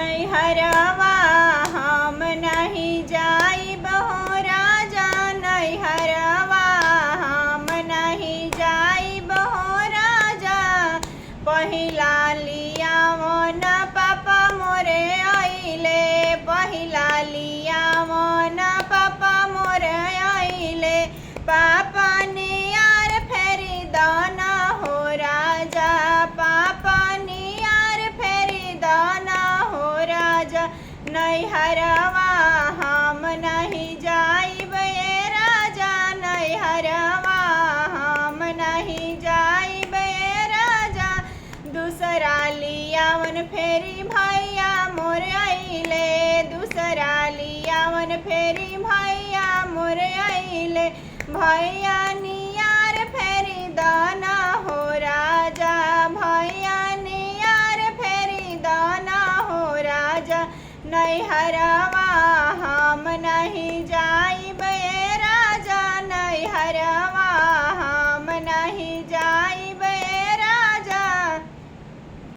नैहरवा हम नहीं जाइब हो राजा, नैहरवा हम नहीं जाइब हो राजा। पहिला लियावो न पापा मोरे आइले, पहिला लियावो न पापा मोरे आइले। पापा नियार फेरी दाना हो राजा, पापा नियार फेरी दाना हो राजा। नैहरवा हम नहीं जाइब ए राजा, नैहरवा हम नहीं जाइब ए राजा। दूसरा लियावन फेरी भैया मोर आइले, दूसरा लियावन फेरी भैया मोर आइले। भैया नियार फेरी दाना हो राजा, भैया नियार फेरी दाना हो राजा। नैहरवा हम नहीं जाइब ए राजा, नैहरवा हम नहीं जा